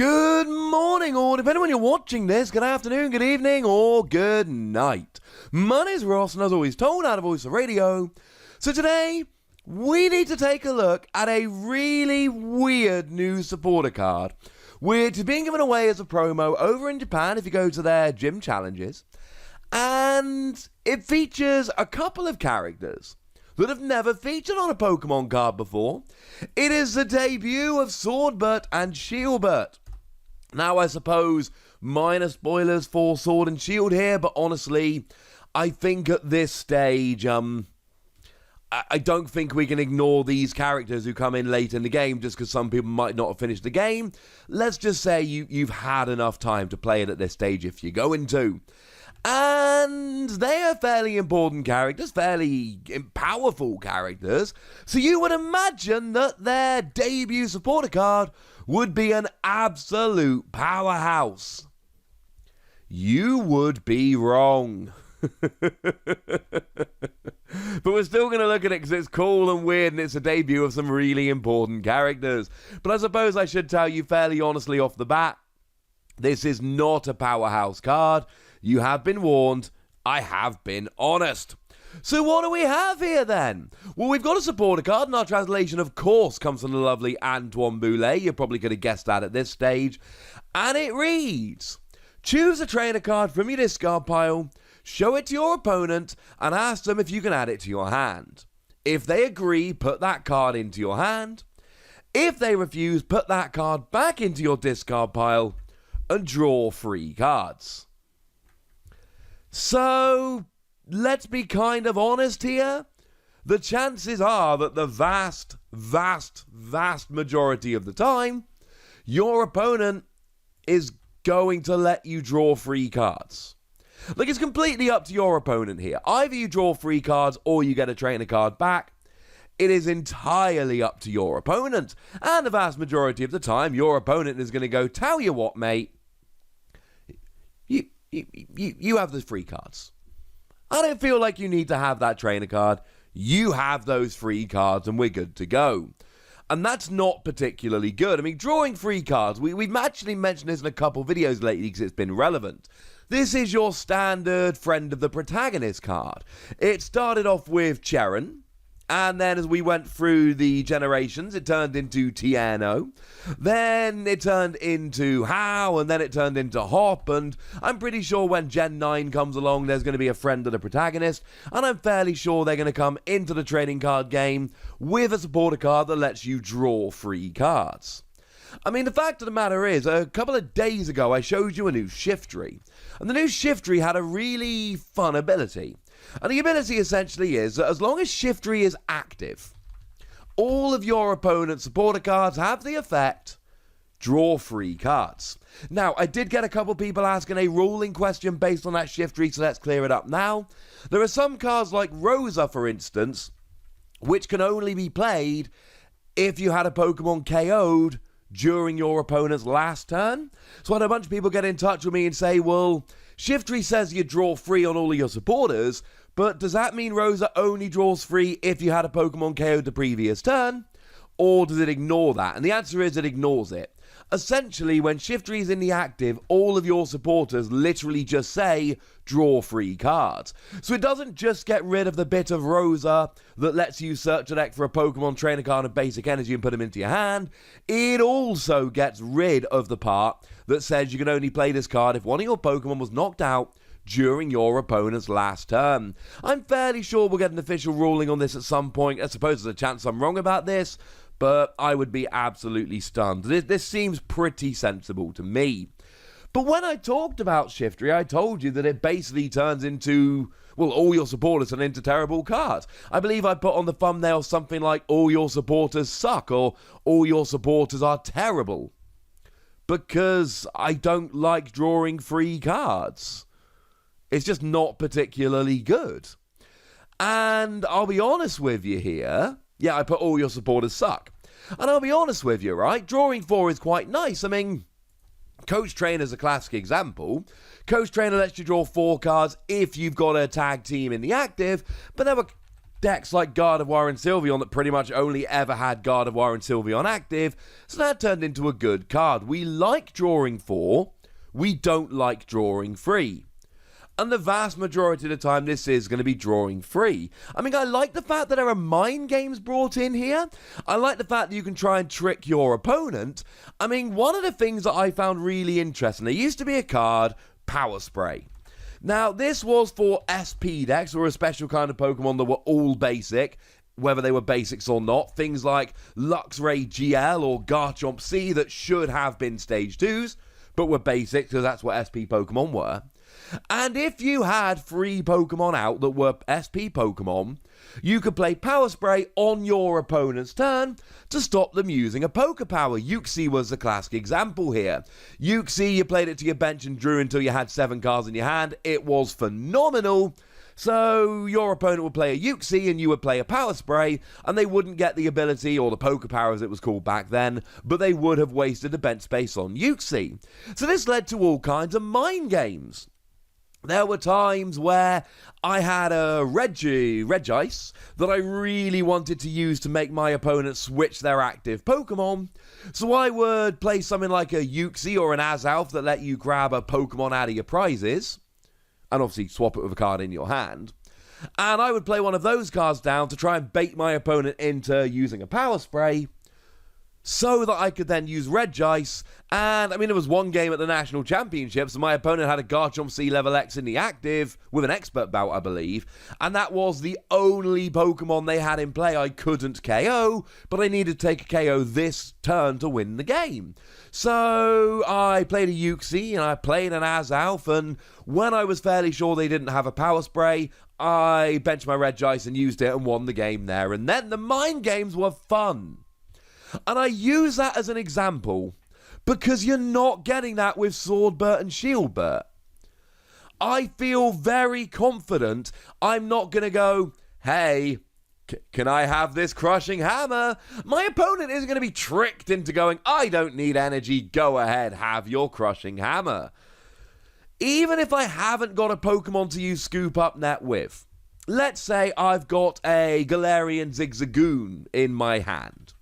Good morning, or depending on when you're watching this, good afternoon, good evening, or good night. My name's Ross, and as always, told out of Voice of Radio. So today, we need to take a look at a really weird new supporter card, which is being given away as a promo over in Japan if you go to their gym challenges. And it features a couple of characters that have never featured on a Pokemon card before. It is the debut of Sordward and Shielbert. Now, I suppose minor spoilers for Sword and Shield here, but honestly, I think at this stage, I don't think we can ignore these characters who come in late in the game just because some people might not have finished the game. Let's just say you've had enough time to play it at this stage if you're going to. And they are fairly important characters, fairly powerful characters, so you would imagine that their debut supporter card would be an absolute powerhouse. You would be wrong. But we're still going to look at it because it's cool and weird and it's a debut of some really important characters. But I suppose I should tell you fairly honestly off the bat, this is not a powerhouse card. You have been warned. I have been honest. So what do we have here then? Well, we've got a supporter card, and our translation, of course, comes from the lovely Antoine Boulet. You're probably going to guess that at this stage. And it reads, choose a trainer card from your discard pile, show it to your opponent, and ask them if you can add it to your hand. If they agree, put that card into your hand. If they refuse, put that card back into your discard pile and draw 3 cards. So, let's be kind of honest here. The chances are that the vast majority of the time, your opponent is going to let you draw 3 cards. Like, it's completely up to your opponent here. Either you draw 3 cards or you get a trainer card back. It is entirely up to your opponent. And the vast majority of the time, your opponent is going to go, tell you what, mate, you have the 3 cards. I don't feel like you need to have that trainer card. You have those 3 cards and we're good to go. And that's not particularly good. I mean, drawing 3 cards, we've actually mentioned this in a couple videos lately because it's been relevant. This is your standard friend of the protagonist card. It started off with Cheron, and then as we went through the generations, it turned into Tierno. Then it turned into How, and then it turned into Hop, and I'm pretty sure when Gen 9 comes along, there's going to be a friend of the protagonist, and I'm fairly sure they're going to come into the trading card game with a supporter card that lets you draw 3 cards. I mean, the fact of the matter is, a couple of days ago, I showed you a new Shiftry, and the new Shiftry had a really fun ability. And the ability essentially is that as long as Shiftry is active, all of your opponent's supporter cards have the effect, draw 3 cards. Now, I did get a couple people asking a ruling question based on that Shiftry, so let's clear it up now. There are some cards like Rosa, for instance, which can only be played if you had a Pokemon KO'd during your opponent's last turn. So I had a bunch of people get in touch with me and say, well, Shiftry says you draw 3 on all of your supporters, but does that mean Rosa only draws 3 if you had a Pokemon KO'd the previous turn? Or does it ignore that? And the answer is it ignores it. Essentially, when Shiftry is in the active, all of your supporters literally just say, draw 3 cards. So it doesn't just get rid of the bit of Rosa that lets you search a deck for a Pokemon trainer card of basic energy and put them into your hand. It also gets rid of the part that says you can only play this card if one of your Pokemon was knocked out during your opponent's last turn. I'm fairly sure we'll get an official ruling on this at some point. I suppose there's a chance I'm wrong about this, but I would be absolutely stunned. This seems pretty sensible to me. But when I talked about Shiftry, I told you that it basically turns into, well, all your supporters turn into terrible cards. I believe I put on the thumbnail something like, all your supporters suck, or all your supporters are terrible. Because I don't like drawing 3 cards. It's just not particularly good. And I'll be honest with you here. Yeah, I put all your supporters suck. And I'll be honest with you, right? Drawing 4 is quite nice. I mean, Coach Trainer's a classic example. Coach Trainer lets you draw 4 cards if you've got a tag team in the active, but decks like Gardevoir and Sylveon that pretty much only ever had Gardevoir and Sylveon active, so that turned into a good card. We like drawing 4, we don't like drawing 3. And the vast majority of the time, this is going to be drawing 3. I mean, I like the fact that there are mind games brought in here. I like the fact that you can try and trick your opponent. I mean, one of the things that I found really interesting, there used to be a card, Power Spray. Now, this was for SP decks, or a special kind of Pokemon that were all basic, whether they were basics or not. Things like Luxray GL or Garchomp C that should have been Stage 2s, but were basic, because that's what SP Pokemon were. And if you had 3 Pokemon out that were SP Pokemon, you could play Power Spray on your opponent's turn to stop them using a Poké Power. Uxie was the classic example here. Uxie, you played it to your bench and drew until you had 7 cards in your hand. It was phenomenal. So your opponent would play a Uxie and you would play a Power Spray, and they wouldn't get the ability, or the Poké Power as it was called back then, but they would have wasted the bench space on Uxie. So this led to all kinds of mind games. There were times where I had a Regice that I really wanted to use to make my opponent switch their active Pokemon. So I would play something like a Uxie or an Azalf that let you grab a Pokemon out of your prizes, and obviously swap it with a card in your hand. And I would play one of those cards down to try and bait my opponent into using a Power Spray, so that I could then use Regice. And I mean, there was one game at the National Championships, and my opponent had a Garchomp C level X in the active, with an expert bout, I believe, and that was the only Pokemon they had in play I couldn't KO, but I needed to take a KO this turn to win the game. So I played a Uxie, and I played an Azalf, and when I was fairly sure they didn't have a Power Spray, I benched my Regice and used it and won the game there. And then the mind games were fun. And I use that as an example because you're not getting that with Sordward and Shielbert. I feel very confident I'm not going to go, hey, can I have this crushing hammer? My opponent isn't going to be tricked into going, I don't need energy, go ahead, have your crushing hammer. Even if I haven't got a Pokemon to use Scoop Up Net with, let's say I've got a Galarian Zigzagoon in my hand.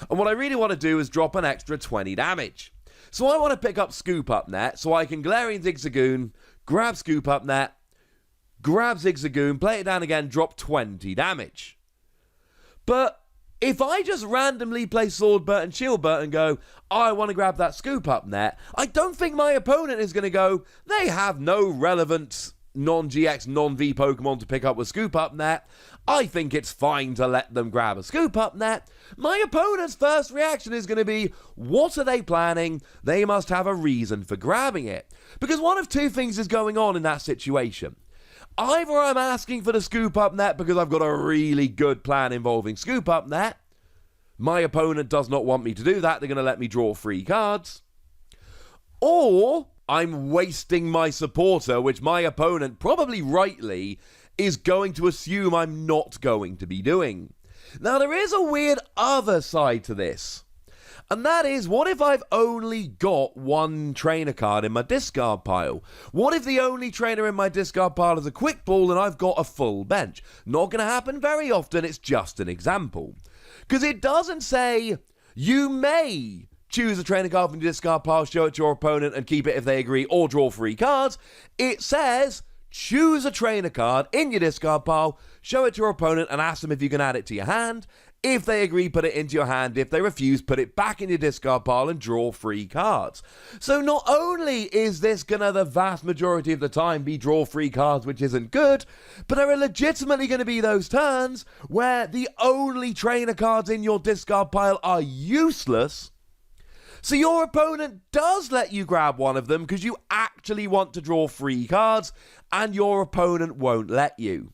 And what I really want to do is drop an extra 20 damage. So I want to pick up Scoop Up Net, so I can Galarian Zigzagoon, grab Scoop Up Net, grab Zigzagoon, play it down again, drop 20 damage. But if I just randomly play Sordward and Shielbert and go, I want to grab that Scoop Up Net, I don't think my opponent is going to go, they have no relevant non-GX, non-V Pokemon to pick up with Scoop Up Net. I think it's fine to let them grab a Scoop Up Net. My opponent's first reaction is going to be, what are they planning? They must have a reason for grabbing it. Because one of two things is going on in that situation. Either I'm asking for the Scoop Up Net because I've got a really good plan involving Scoop Up Net. My opponent does not want me to do that. They're going to let me draw 3 cards. Or I'm wasting my supporter, which my opponent, probably rightly, is going to assume I'm not going to be doing. Now, there is a weird other side to this. And that is, what if I've only got 1 trainer card in my discard pile? What if the only trainer in my discard pile is a Quick Ball and I've got a full bench? Not going to happen very often, it's just an example. Because it doesn't say, you may choose a trainer card from your discard pile, show it to your opponent and keep it if they agree, or draw 3 cards. It says, choose a trainer card in your discard pile, show it to your opponent and ask them if you can add it to your hand. If they agree, put it into your hand. If they refuse, put it back in your discard pile and draw 3 cards. So not only is this gonna, the vast majority of the time, be draw 3 cards, which isn't good, but there are legitimately gonna be those turns where the only trainer cards in your discard pile are useless. So your opponent does let you grab one of them because you actually want to draw 3 cards and your opponent won't let you.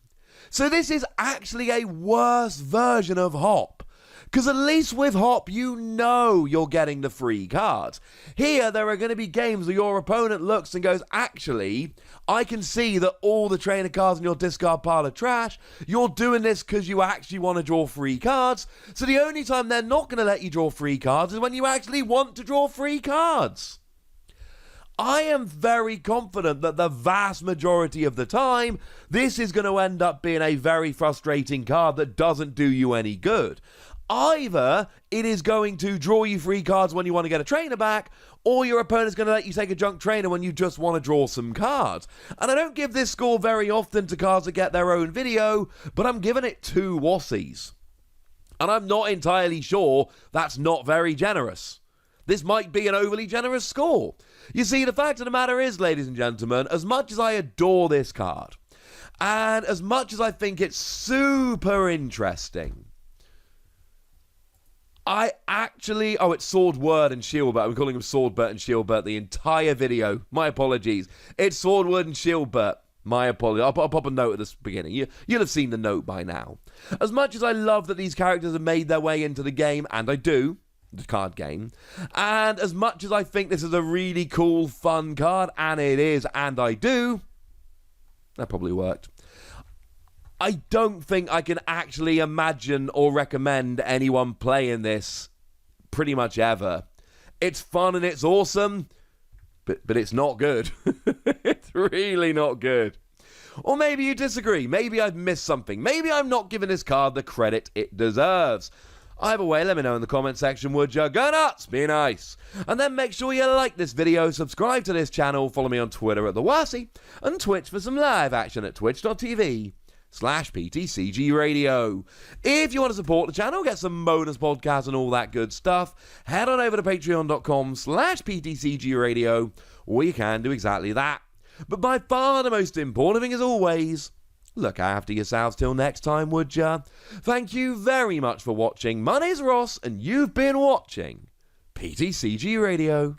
So this is actually a worse version of Hop. Because at least with Hop, you know you're getting the 3 cards. Here, there are going to be games where your opponent looks and goes, actually, I can see that all the trainer cards in your discard pile are trash. You're doing this because you actually want to draw 3 cards. So the only time they're not going to let you draw 3 cards is when you actually want to draw 3 cards. I am very confident that the vast majority of the time, this is going to end up being a very frustrating card that doesn't do you any good. Either it is going to draw you free cards when you want to get a trainer back, or your opponent's going to let you take a junk trainer when you just want to draw some cards. And I don't give this score very often to cards that get their own video, but I'm giving it 2 wassies. And I'm not entirely sure that's not very generous. This might be an overly generous score. You see, the fact of the matter is, ladies and gentlemen, as much as I adore this card, and as much as I think it's super interesting, I actually... Oh, it's Sordward and Shielbert. I'm calling him Sordward and Shielbert the entire video. My apologies. It's Sordward and Shielbert. My apologies. I'll pop a note at the beginning. You'll have seen the note by now. As much as I love that these characters have made their way into the game, and I do, the card game, and as much as I think this is a really cool, fun card, and it is, and I do, that probably worked, I don't think I can actually imagine or recommend anyone playing this pretty much ever. It's fun and it's awesome, but it's not good. It's really not good. Or maybe you disagree. Maybe I've missed something. Maybe I'm not giving this card the credit it deserves. Either way, let me know in the comment section, would you? Go nuts, be nice. And then make sure you like this video, subscribe to this channel, follow me on Twitter at @TheWassy, and Twitch for some live action at twitch.tv/PTCG Radio. If you want to support the channel, get some bonus podcasts and all that good stuff, head on over to patreon.com/PTCG Radio, or you can do exactly that. But by far the most important thing, as always, look after yourselves till next time, would ya? Thank you very much for watching. My name's Ross, and you've been watching PTCG Radio.